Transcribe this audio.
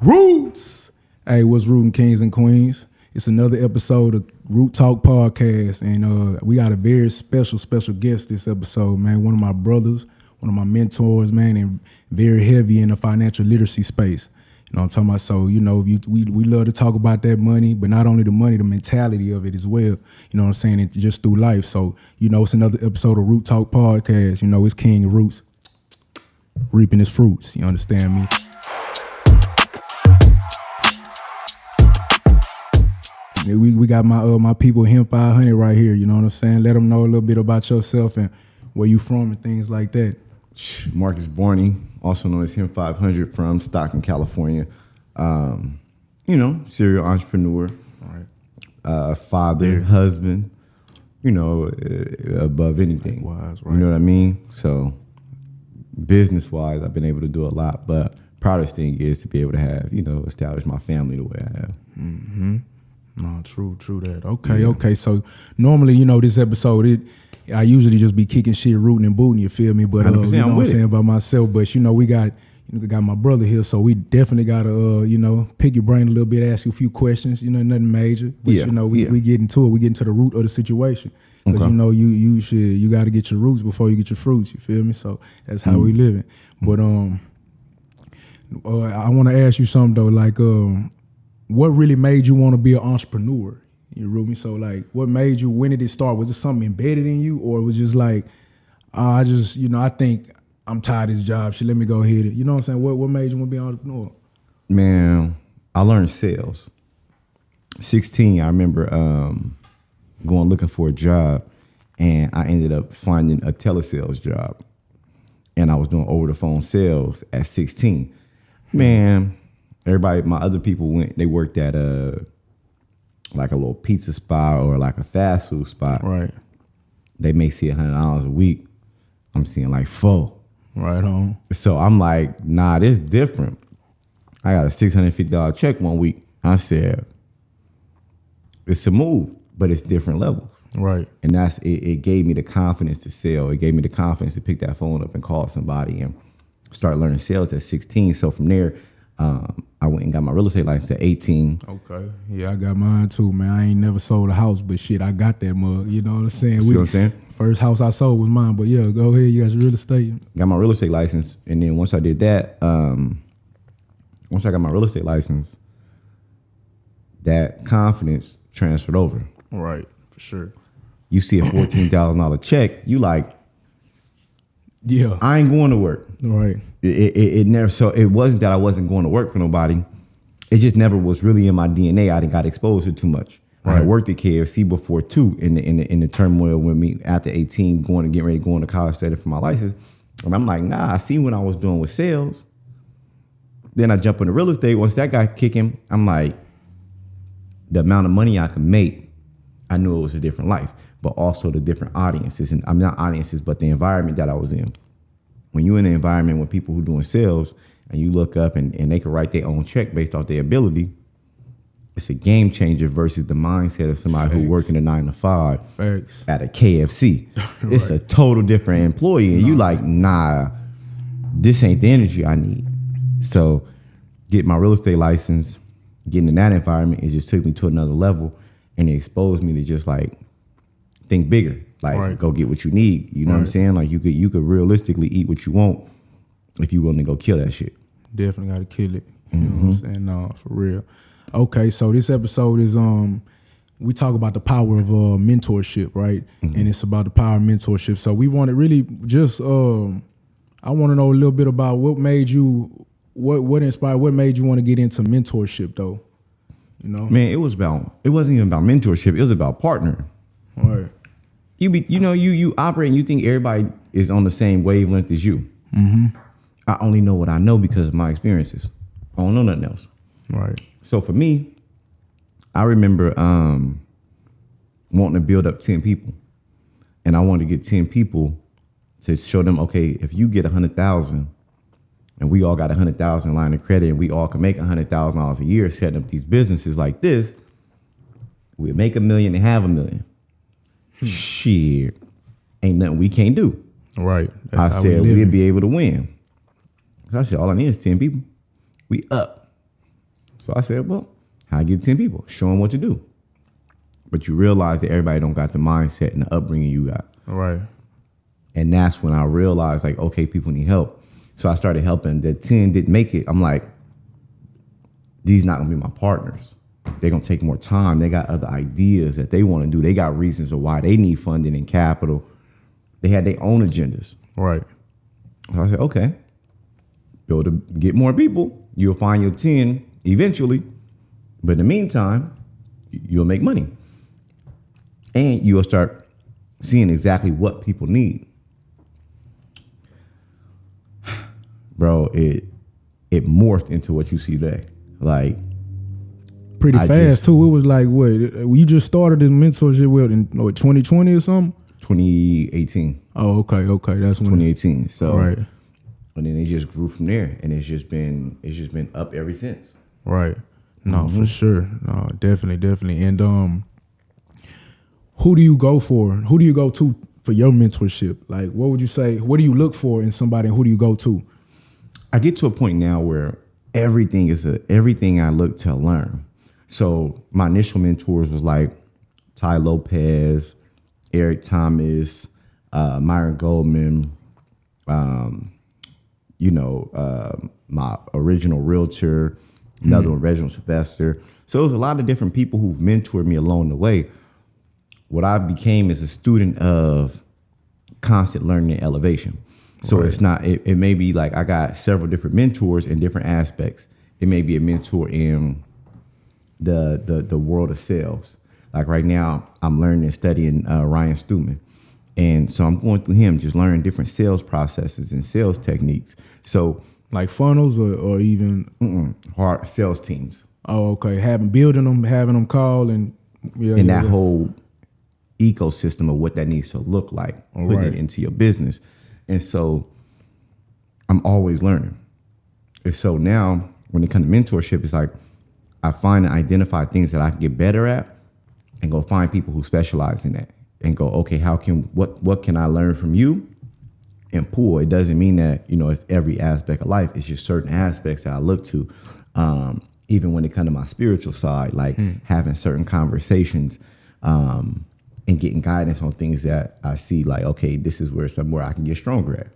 Roots. Hey, what's rooting, kings and queens? It's another episode of Root Talk Podcast, and we got a very special guest this episode, man. One of my brothers, one of my mentors, man, and very heavy in the financial literacy space. You know what I'm talking about? So, we love to talk about that money, but not only the money, the mentality of it as well. You know what I'm saying? And just through life. So, it's another episode of Root Talk Podcast. It's Kingg Roots reaping his fruits. You understand me? We got my people Him 500 right here. You know what I'm saying? Let them know a little bit about yourself and where you from and things like that. Marcus Borney, also known as Him 500 from Stockton, California. Serial entrepreneur, right. Father, husband, above anything. Wise, right. You know what I mean? So business-wise, I've been able to do a lot, but proudest thing is to be able to have, establish my family the way I have. Mm-hmm. No, true that. Okay. So normally, this episode, I usually just be kicking shit, rooting and booting, you feel me? But you know what I'm saying about myself. But we got my brother here, so we definitely gotta pick your brain a little bit, ask you a few questions, nothing major. But we get into it, we get into the root of the situation. Because you gotta get your roots before you get your fruits, you feel me? So that's how we living. But I wanna ask you something though, like what really made you want to be an entrepreneur? You know me? So like, what made you, when did it start? Was it something embedded in you, or it was just like, I think I'm tired of this job. Let me go ahead. You know what I'm saying? What made you want to be an entrepreneur? Man, I learned sales. 16, I remember going looking for a job, and I ended up finding a telesales job. And I was doing over the phone sales at 16. Man, everybody, my other people they worked at like a little pizza spot or like a fast food spot. Right. They may see $100 a week. I'm seeing like $4. Right on. So I'm like, nah, this different. I got a $650 check one week. I said, it's a move, but it's different levels. Right. And that's it gave me the confidence to sell. It gave me the confidence to pick that phone up and call somebody and start learning sales at 16. So from there, I went and got my real estate license at 18. Okay. Yeah, I got mine too, man. I ain't never sold a house, but shit, I got that mug. You know what I'm saying? See what I'm saying? First house I sold was mine, but yeah, go ahead. You got your real estate. Got my real estate license. And then once I did that, once I got my real estate license, that confidence transferred over. Right, for sure. You see a $14,000 check, you like, yeah, I ain't going to work. Right. It never. So it wasn't that I wasn't going to work for nobody. It just never was really in my DNA. I didn't got exposed to too much. Right. I had worked at KFC before too. In the turmoil with me after 18, getting ready to go into college, studying for my license. And I'm like, nah. I see what I was doing with sales. Then I jump into real estate. Once that got kicking, I'm like, the amount of money I could make, I knew it was a different life. But also the different audiences, and I'm not audiences, but the environment that I was in. When you're in an environment with people who doing sales and you look up and they can write their own check based off their ability, it's a game changer versus the mindset of somebody who working a 9 to 5 at a KFC. Right. It's a total different employee, and you like, nah, this ain't the energy I need. So get my real estate license, getting in that environment, it just took me to another level, and it exposed me to just like, think bigger, like go get what you need. You know what I'm saying? Like you could realistically eat what you want if you willing to go kill that shit. Definitely got to kill it. You know what I'm saying? No, for real. Okay, so this episode is we talk about the power of mentorship, right? And it's about the power of mentorship. So we want to really just I want to know a little bit about what made you what inspired, what made you want to get into mentorship though? Man, it wasn't even about mentorship. It was about partnering. Right. You operate and you think everybody is on the same wavelength as you. Mm-hmm. I only know what I know because of my experiences. I don't know nothing else. Right. So for me, I remember wanting to build up 10 people. And I wanted to get 10 people to show them, okay, if you get 100,000 and we all got 100,000 line of credit and we all can make $100,000 a year setting up these businesses like this, we'll make $1 million and have $1 million. Shit, ain't nothing we can't do. Right. That's I said we'd be able to win. I said all I need is 10 people. We up. So I said, well, how I get 10 people? Show them what to do. But you realize that everybody don't got the mindset and the upbringing you got. Right. And that's when I realized, like, okay, people need help. So I started helping. The 10 didn't make it. I'm like, these not gonna be my partners. They're gonna take more time. They got other ideas that they want to do. They got reasons of why they need funding and capital. They had their own agendas. Right. So I said, okay, build to get more people. You'll find your 10 eventually. But in the meantime, you'll make money. And you'll start seeing exactly what people need. Bro, it morphed into what you see today. Like, pretty fast too. It was like, what, you just started this mentorship with in 2020 or something? 2018. Oh, okay. That's when 2018. So right. And then it just grew from there, and it's just been up ever since. Right. No, for sure. No, definitely. And who do you go for? Who do you go to for your mentorship? Like, what would you say? What do you look for in somebody, and who do you go to? I get to a point now where everything I look to learn. So my initial mentors was like Ty Lopez, Eric Thomas, Myron Goldman, my original realtor, another one, Reginald Sylvester. So there's a lot of different people who've mentored me along the way. What I became is a student of constant learning and elevation. So right. It's not, it may be like I got several different mentors in different aspects. It may be a mentor in the world of sales. Like right now, I'm learning and studying Ryan Stewman. And so I'm going through him, just learning different sales processes and sales techniques. So like funnels or even hard sales teams. Oh, okay. Building them, having them call and that whole ecosystem of what that needs to look like, putting it into your business. And so I'm always learning. And so now when it comes to mentorship, it's like I find and identify things that I can get better at and go find people who specialize in that and go, okay, what can I learn from you and pull? It doesn't mean that, it's every aspect of life. It's just certain aspects that I look to. Even when it comes to my spiritual side, like having certain conversations, and getting guidance on things that I see like, okay, this is somewhere I can get stronger at.